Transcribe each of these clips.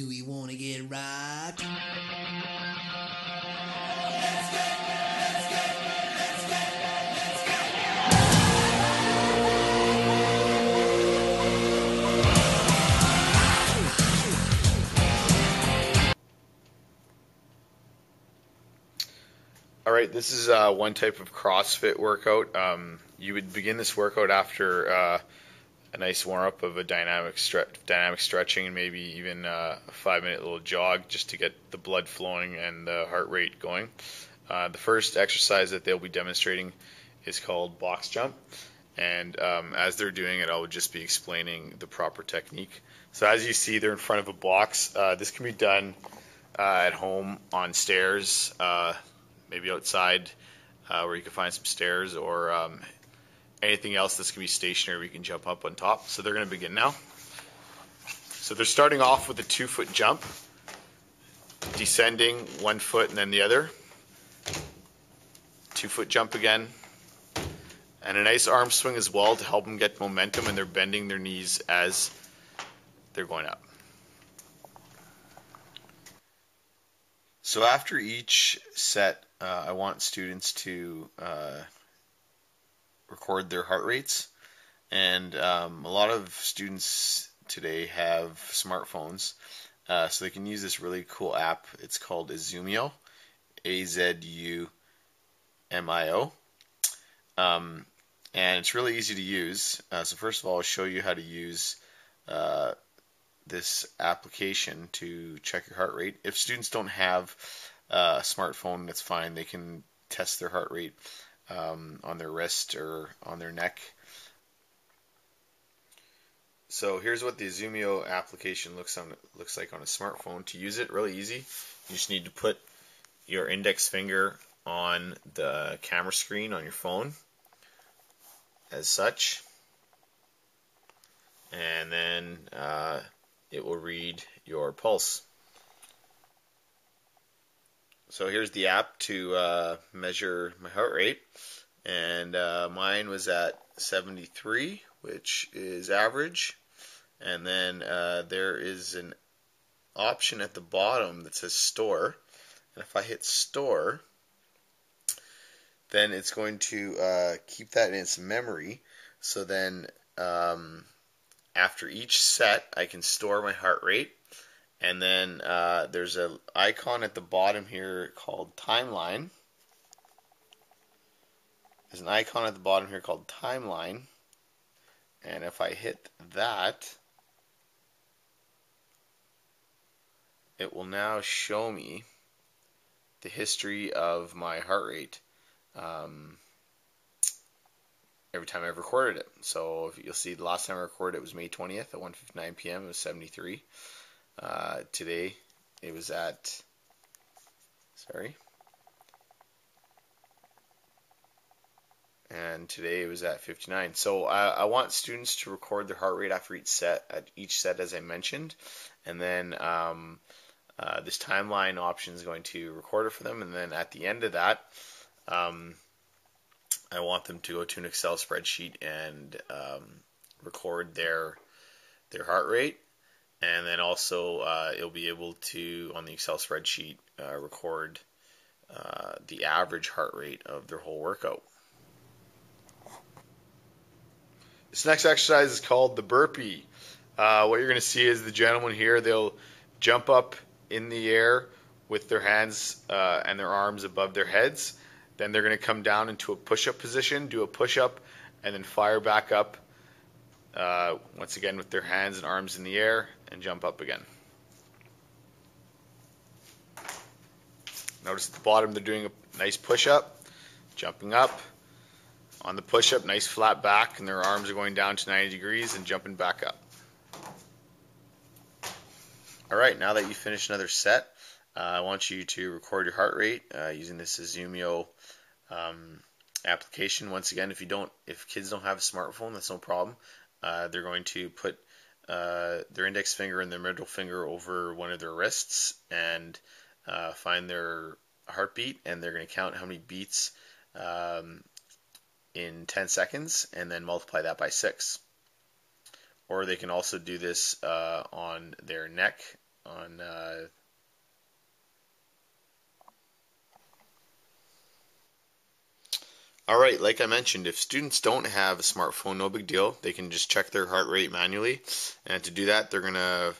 Do we want to get rocked? All right, this is one type of CrossFit workout. You would begin this workout after a nice warm up of a dynamic stretching, and maybe even a 5-minute little jog just to get the blood flowing and the heart rate going. The first exercise that they'll be demonstrating is called box jump, and as they're doing it, I will just be explaining the proper technique. So as you see, they're in front of a box. This can be done at home on stairs. Maybe outside where you can find some stairs, or anything else that's going to be stationary where you can jump up on top. So they're going to begin now. So they're starting off with a 2-foot jump, descending 1 foot and then the other. 2-foot jump again. And a nice arm swing as well to help them get momentum, and they're bending their knees as they're going up. So after each set, I want students to record their heart rates, and a lot of students today have smartphones, so they can use this really cool app. It's called Azumio, Azumio, and it's really easy to use. So first of all, I'll show you how to use this application to check your heart rate. If students don't have a smartphone, that's fine. They can test their heart rate on their wrist or on their neck. So here's what the Azumio application looks like on a smartphone. To use it, really easy. You just need to put your index finger on the camera screen on your phone, as such, and then it will read your pulse. So here's the app to measure my heart rate, and mine was at 73, which is average. And then there is an option at the bottom that says store, and if I hit store, then it's going to keep that in its memory. So then after each set, I can store my heart rate. And then there's an icon at the bottom here called timeline. There's an icon at the bottom here called timeline. And if I hit that, it will now show me the history of my heart rate every time I've recorded it. So if you'll see, the last time I recorded it was May 20th at 1:59 p.m. It was 73. Today it was at, and today it was at 59. So I want students to record their heart rate after each set, as I mentioned, and then this timeline option is going to record it for them, and then at the end of that, I want them to go to an Excel spreadsheet and record their heart rate. And then also you'll be able to, on the Excel spreadsheet, record the average heart rate of their whole workout. This next exercise is called the burpee. What you're going to see is the gentleman here, they'll jump up in the air with their hands and their arms above their heads. Then they're going to come down into a push-up position, do a push-up, and then fire back up once again with their hands and arms in the air, and jump up again. Notice at the bottom they're doing a nice push-up, jumping up. On the push-up, nice flat back, and their arms are going down to 90 degrees and jumping back up. Alright, now that you finished another set, I want you to record your heart rate using this Azumio application. Once again, if kids don't have a smartphone, that's no problem. They're going to put their index finger and their middle finger over one of their wrists and find their heartbeat, and they're going to count how many beats in 10 seconds and then multiply that by 6. Or they can also do this on their neck on All right, like I mentioned, if students don't have a smartphone, no big deal. They can just check their heart rate manually. And to do that, they're going to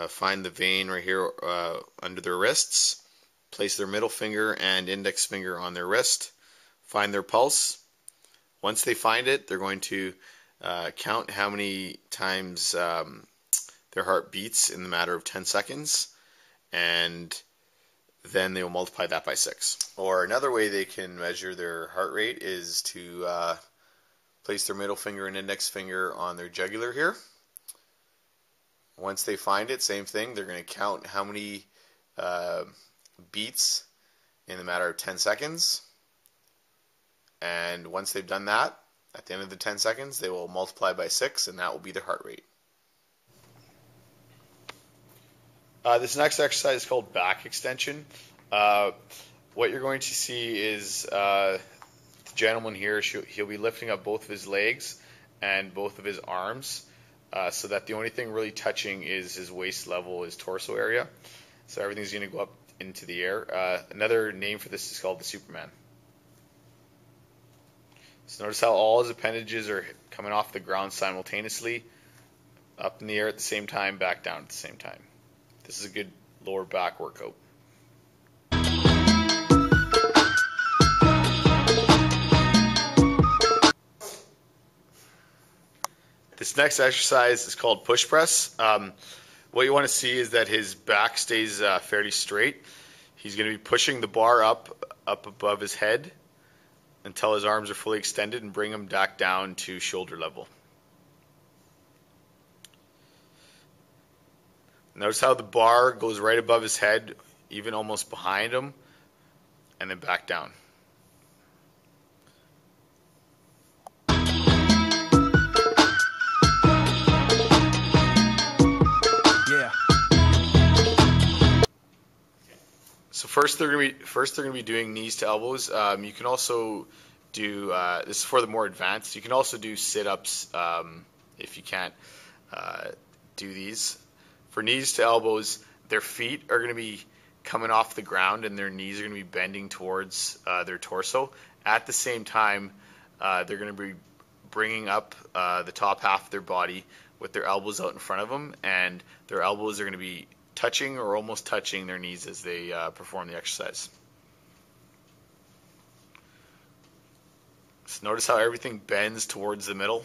find the vein right here under their wrists, place their middle finger and index finger on their wrist, find their pulse. Once they find it, they're going to count how many times their heart beats in the matter of 10 seconds, and then they will multiply that by 6. Or another way they can measure their heart rate is to place their middle finger and index finger on their jugular here. Once they find it, same thing, they're going to count how many beats in the matter of 10 seconds. And once they've done that, at the end of the 10 seconds, they will multiply by 6, and that will be their heart rate. This next exercise is called back extension. What you're going to see is the gentleman here, he'll be lifting up both of his legs and both of his arms, so that the only thing really touching is his waist level, his torso area. So everything's going to go up into the air. Another name for this is called the Superman. So notice how all his appendages are coming off the ground simultaneously, up in the air at the same time, back down at the same time. This is a good lower back workout. This next exercise is called push press. What you want to see is that his back stays fairly straight. He's going to be pushing the bar up above his head until his arms are fully extended and bring him back down to shoulder level. Notice how the bar goes right above his head, even almost behind him, and then back down. Yeah. So first they're going to be doing knees to elbows. You can also do this is for the more advanced. You can also do sit-ups if you can't do these. For knees to elbows, their feet are going to be coming off the ground and their knees are going to be bending towards their torso. At the same time, they're going to be bringing up the top half of their body with their elbows out in front of them, and their elbows are going to be touching or almost touching their knees as they perform the exercise. So notice how everything bends towards the middle.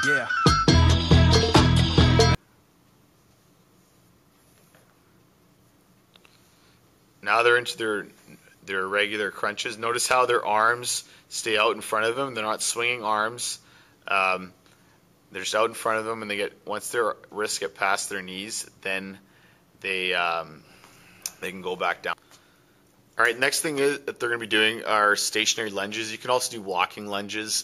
Yeah. Now they're into their regular crunches. Notice how their arms stay out in front of them. They're not swinging arms. They're just out in front of them, and once their wrists get past their knees, then they can go back down. All right, next thing that they're going to be doing are stationary lunges. You can also do walking lunges.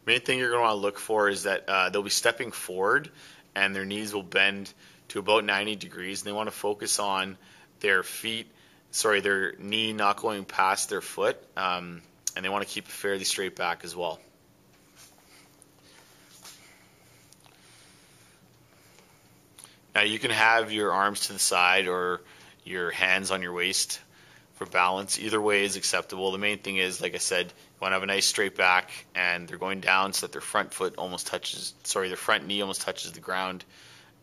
Main thing you're going to want to look for is that they'll be stepping forward, and their knees will bend to about 90 degrees. And they want to focus on their their knee not going past their foot, and they want to keep a fairly straight back as well. Now you can have your arms to the side or your hands on your waist for balance. Either way is acceptable. The main thing is, like I said, you want to have a nice straight back, and they're going down so that their front knee almost touches the ground,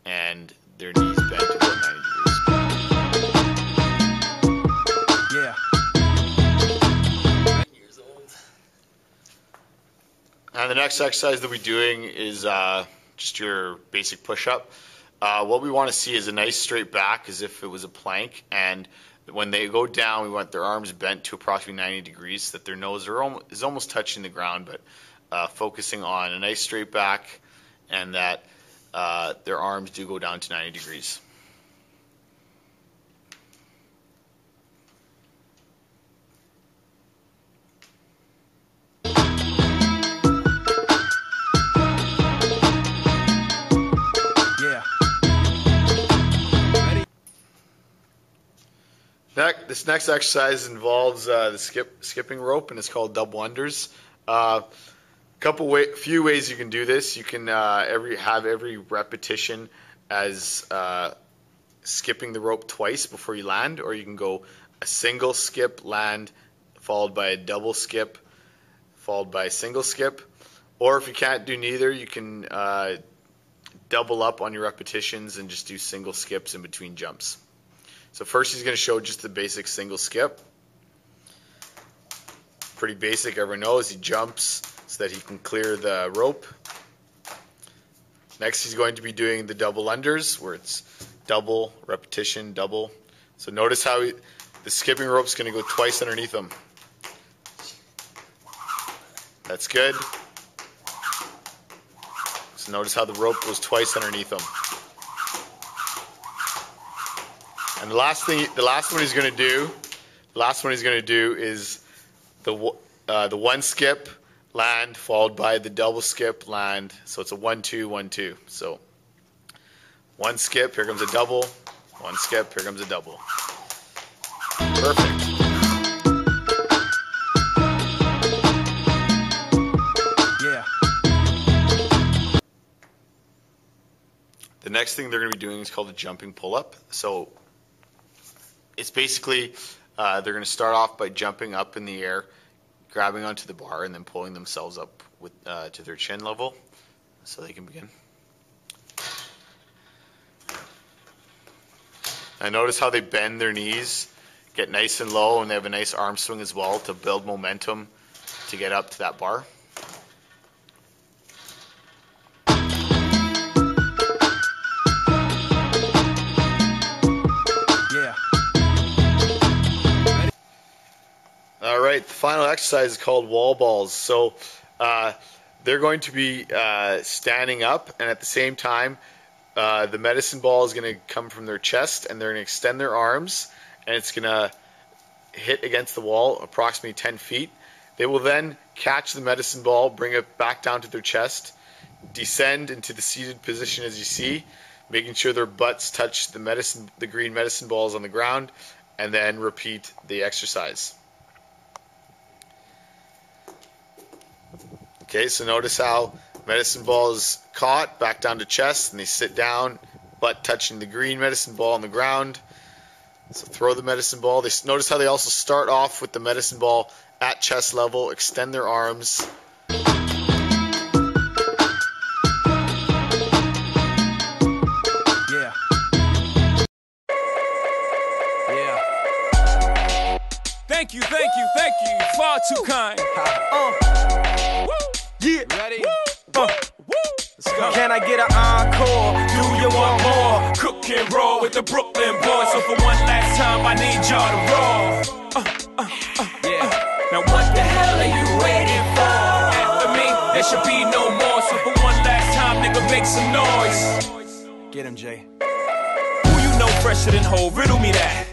and their knees bend to about 90 degrees. Yeah. And the next exercise that we're doing is just your basic push-up. What we want to see is a nice straight back as if it was a plank, and when they go down, we want their arms bent to approximately 90 degrees so that their nose is almost touching the ground, but focusing on a nice straight back and that their arms do go down to 90 degrees. This next exercise involves the skipping rope, and it's called double unders. Few ways you can do this. You can have every repetition as skipping the rope twice before you land, or you can go a single skip, land, followed by a double skip, followed by a single skip. Or if you can't do neither, you can double up on your repetitions and just do single skips in between jumps. So first he's going to show just the basic single skip. Pretty basic, everyone knows. He jumps so that he can clear the rope. Next he's going to be doing the double unders, where it's double, repetition, double. So notice how the skipping rope is going to go twice underneath him. That's good. So notice how the rope goes twice underneath him. And the last one he's going to do is the one skip, land, followed by the double skip, land. So it's a 1-2, 1-2. So one skip, here comes a double. One skip, here comes a double. Perfect. Yeah. The next thing they're going to be doing is called a jumping pull-up. So it's basically they're going to start off by jumping up in the air, grabbing onto the bar, and then pulling themselves up to their chin level so they can begin. Now notice how they bend their knees, get nice and low, and they have a nice arm swing as well to build momentum to get up to that bar. Yeah. All right, the final exercise is called wall balls. So they're going to be standing up, and at the same time, the medicine ball is going to come from their chest, and they're going to extend their arms, and it's going to hit against the wall approximately 10 feet. They will then catch the medicine ball, bring it back down to their chest, descend into the seated position as you see, making sure their butts touch the green medicine balls on the ground, and then repeat the exercise. Okay, so notice how medicine ball is caught, back down to chest, and they sit down, butt touching the green medicine ball on the ground. So throw the medicine ball. Notice how they also start off with the medicine ball at chest level, extend their arms. Yeah. Yeah. Thank you, far too kind. Woo. Yeah. Ready? Let's go. Can I get an encore? Do you want more? Cook and roll with the Brooklyn boys. So for one last time, I need y'all to roll. Yeah. Now what the hell are you waiting for? After me, there should be no more. So for one last time, nigga, make some noise. Get him, Jay. Who you know fresher than Ho? Riddle me that.